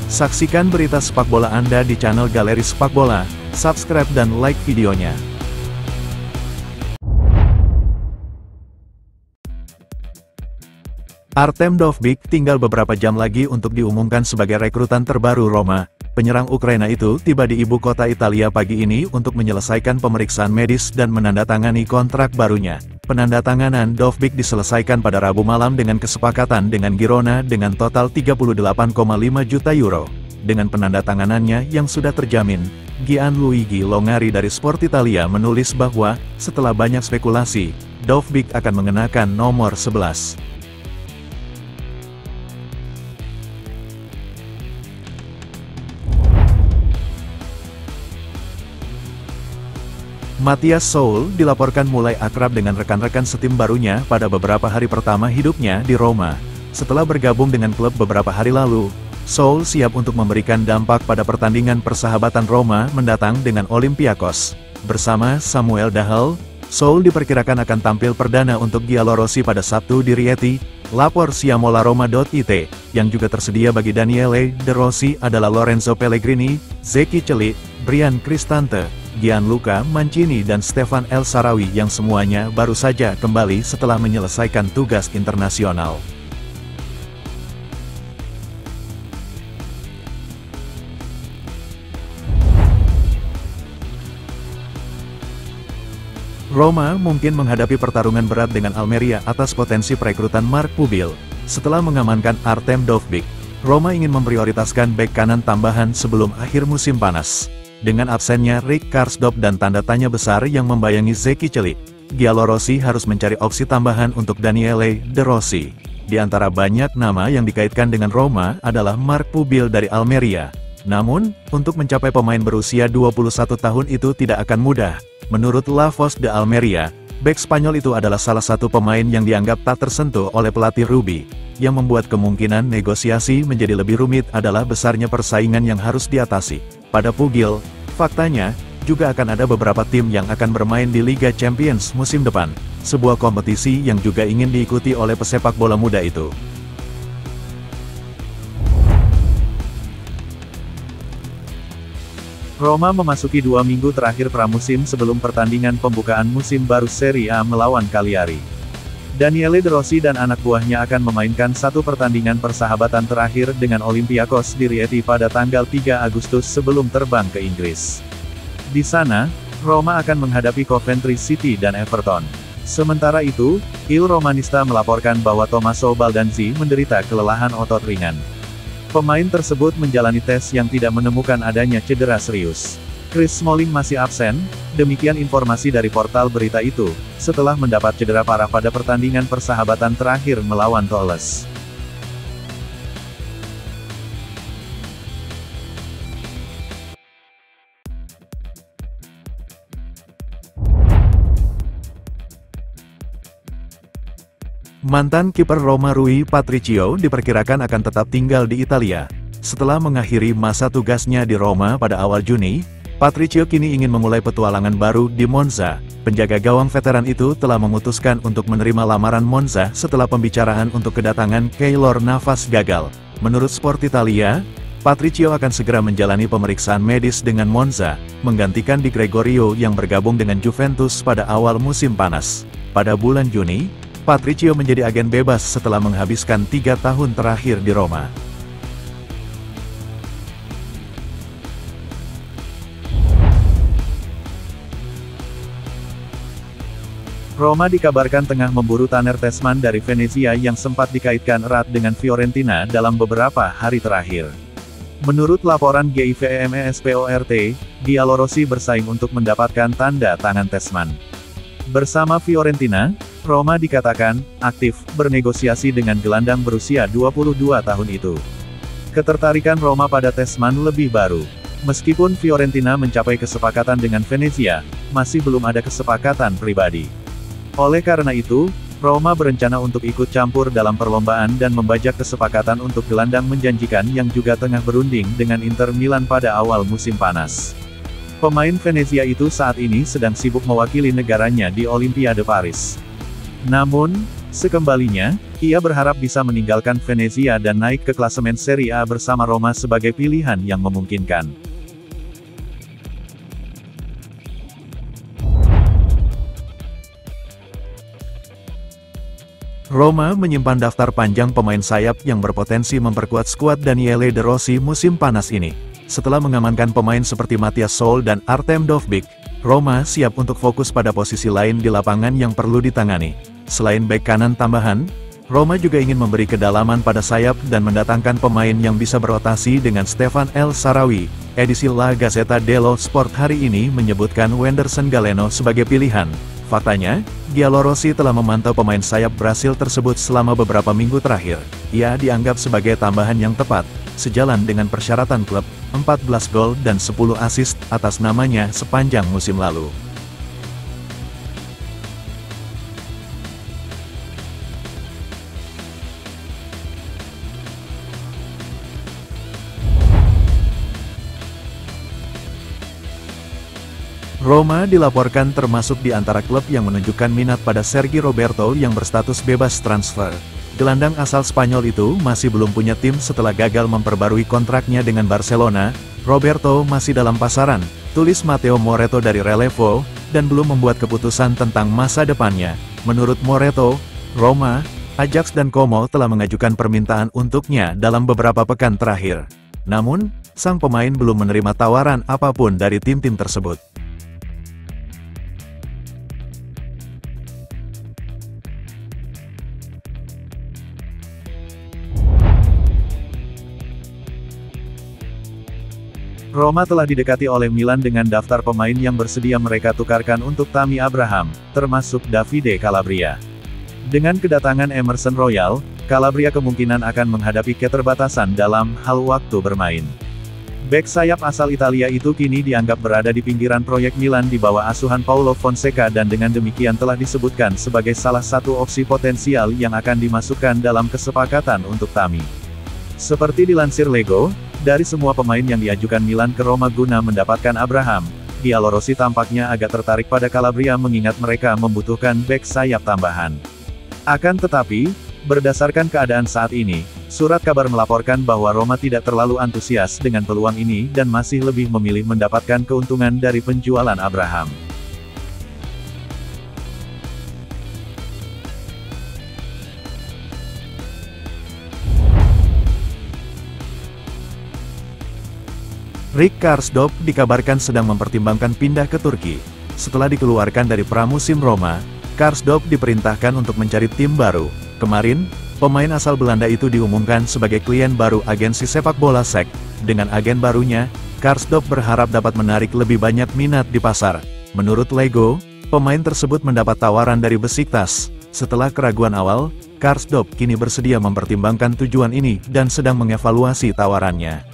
Saksikan berita sepak bola Anda di channel Galeri Sepak Bola, subscribe dan like videonya. Artem Dovbyk tinggal beberapa jam lagi untuk diumumkan sebagai rekrutan terbaru Roma. Penyerang Ukraina itu tiba di ibu kota Italia pagi ini untuk menyelesaikan pemeriksaan medis dan menandatangani kontrak barunya. Penandatanganan Dovbyk diselesaikan pada Rabu malam dengan kesepakatan dengan Girona dengan total 38,5 juta euro. Dengan penandatanganannya yang sudah terjamin, Gianluigi Longari dari Sport Italia menulis bahwa, setelah banyak spekulasi, Dovbyk akan mengenakan nomor 11. Matthias Soul dilaporkan mulai akrab dengan rekan-rekan setim barunya pada beberapa hari pertama hidupnya di Roma. Setelah bergabung dengan klub beberapa hari lalu, Soul siap untuk memberikan dampak pada pertandingan persahabatan Roma mendatang dengan Olympiakos. Bersama Samuel Dahel, Soul diperkirakan akan tampil perdana untuk Giallorossi pada Sabtu di Rieti. Lapor siamolaroma.it, yang juga tersedia bagi Daniele De Rossi adalah Lorenzo Pellegrini, Zeki Celik, Brian Cristante, Gianluca Mancini dan Stefan El Shaarawy yang semuanya baru saja kembali setelah menyelesaikan tugas internasional. Roma mungkin menghadapi pertarungan berat dengan Almeria atas potensi perekrutan Mark Pubil. Setelah mengamankan Artem Dovbyk, Roma ingin memprioritaskan bek kanan tambahan sebelum akhir musim panas. Dengan absennya Rick Karsdorp dan tanda tanya besar yang membayangi Zeki Celik, Giallorossi harus mencari opsi tambahan untuk Daniele De Rossi. Di antara banyak nama yang dikaitkan dengan Roma adalah Mark Pubil dari Almeria. Namun, untuk mencapai pemain berusia 21 tahun itu tidak akan mudah. Menurut La Voz de Almeria, bek Spanyol itu adalah salah satu pemain yang dianggap tak tersentuh oleh pelatih Rubi. Yang membuat kemungkinan negosiasi menjadi lebih rumit adalah besarnya persaingan yang harus diatasi. Pada Pugil, faktanya, juga akan ada beberapa tim yang akan bermain di Liga Champions musim depan, sebuah kompetisi yang juga ingin diikuti oleh pesepak bola muda itu. Roma memasuki 2 minggu terakhir pramusim sebelum pertandingan pembukaan musim baru Serie A melawan Cagliari. Daniele De Rossi dan anak buahnya akan memainkan satu pertandingan persahabatan terakhir dengan Olympiakos di Rieti pada tanggal 3 Agustus sebelum terbang ke Inggris. Di sana, Roma akan menghadapi Coventry City dan Everton. Sementara itu, Il Romanista melaporkan bahwa Tommaso Baldanzi menderita kelelahan otot ringan. Pemain tersebut menjalani tes yang tidak menemukan adanya cedera serius. Chris Smalling masih absen, demikian informasi dari portal berita itu, setelah mendapat cedera parah pada pertandingan persahabatan terakhir melawan Toulouse. Mantan kiper Roma Rui Patricio diperkirakan akan tetap tinggal di Italia. Setelah mengakhiri masa tugasnya di Roma pada awal Juni, Patricio kini ingin memulai petualangan baru di Monza. Penjaga gawang veteran itu telah memutuskan untuk menerima lamaran Monza setelah pembicaraan untuk kedatangan Keylor Navas gagal. Menurut Sport Italia, Patricio akan segera menjalani pemeriksaan medis dengan Monza, menggantikan Di Gregorio yang bergabung dengan Juventus pada awal musim panas. Pada bulan Juni, Patricio menjadi agen bebas setelah menghabiskan 3 tahun terakhir di Roma. Roma dikabarkan tengah memburu Taner Tessmann dari Venezia yang sempat dikaitkan erat dengan Fiorentina dalam beberapa hari terakhir. Menurut laporan GIVMESPORT, Giallorossi bersaing untuk mendapatkan tanda tangan Tessmann. Bersama Fiorentina, Roma dikatakan aktif bernegosiasi dengan gelandang berusia 22 tahun itu. Ketertarikan Roma pada Tessmann lebih baru. Meskipun Fiorentina mencapai kesepakatan dengan Venezia, masih belum ada kesepakatan pribadi. Oleh karena itu, Roma berencana untuk ikut campur dalam perlombaan dan membajak kesepakatan untuk gelandang menjanjikan yang juga tengah berunding dengan Inter Milan pada awal musim panas. Pemain Venezia itu saat ini sedang sibuk mewakili negaranya di Olimpiade Paris. Namun, sekembalinya, Ia berharap bisa meninggalkan Venezia dan naik ke klasemen Serie A bersama Roma sebagai pilihan yang memungkinkan. Roma menyimpan daftar panjang pemain sayap yang berpotensi memperkuat skuad Daniele De Rossi musim panas ini. Setelah mengamankan pemain seperti Matthias Soul dan Artem Dovbyk, Roma siap untuk fokus pada posisi lain di lapangan yang perlu ditangani. Selain bek kanan tambahan, Roma juga ingin memberi kedalaman pada sayap dan mendatangkan pemain yang bisa berotasi dengan Stefan El Shaarawy. Edisi La Gazzetta dello Sport hari ini menyebutkan Wenderson Galeno sebagai pilihan. Faktanya, Giallorossi telah memantau pemain sayap Brasil tersebut selama beberapa minggu terakhir. Ia dianggap sebagai tambahan yang tepat, sejalan dengan persyaratan klub, 14 gol dan 10 assist atas namanya sepanjang musim lalu. Roma dilaporkan termasuk di antara klub yang menunjukkan minat pada Sergi Roberto yang berstatus bebas transfer. Gelandang asal Spanyol itu masih belum punya tim setelah gagal memperbarui kontraknya dengan Barcelona. Roberto masih dalam pasaran, tulis Matteo Moretto dari Relevo, dan belum membuat keputusan tentang masa depannya. Menurut Moretto, Roma, Ajax dan Como telah mengajukan permintaan untuknya dalam beberapa pekan terakhir. Namun, sang pemain belum menerima tawaran apapun dari tim-tim tersebut. Roma telah didekati oleh Milan dengan daftar pemain yang bersedia mereka tukarkan untuk Tammy Abraham, termasuk Davide Calabria. Dengan kedatangan Emerson Royal, Calabria kemungkinan akan menghadapi keterbatasan dalam hal waktu bermain. Bek sayap asal Italia itu kini dianggap berada di pinggiran proyek Milan di bawah asuhan Paulo Fonseca dan dengan demikian telah disebutkan sebagai salah satu opsi potensial yang akan dimasukkan dalam kesepakatan untuk Tammy. Seperti dilansir Lego, dari semua pemain yang diajukan Milan ke Roma guna mendapatkan Abraham, Giallorossi tampaknya agak tertarik pada Calabria mengingat mereka membutuhkan bek sayap tambahan. Akan tetapi, berdasarkan keadaan saat ini, surat kabar melaporkan bahwa Roma tidak terlalu antusias dengan peluang ini dan masih lebih memilih mendapatkan keuntungan dari penjualan Abraham. Rick Karsdorp dikabarkan sedang mempertimbangkan pindah ke Turki. Setelah dikeluarkan dari pramusim Roma, Karsdorp diperintahkan untuk mencari tim baru. Kemarin, pemain asal Belanda itu diumumkan sebagai klien baru agensi sepak bola SEK. Dengan agen barunya, Karsdorp berharap dapat menarik lebih banyak minat di pasar. Menurut Lego, pemain tersebut mendapat tawaran dari Besiktas. Setelah keraguan awal, Karsdorp kini bersedia mempertimbangkan tujuan ini dan sedang mengevaluasi tawarannya.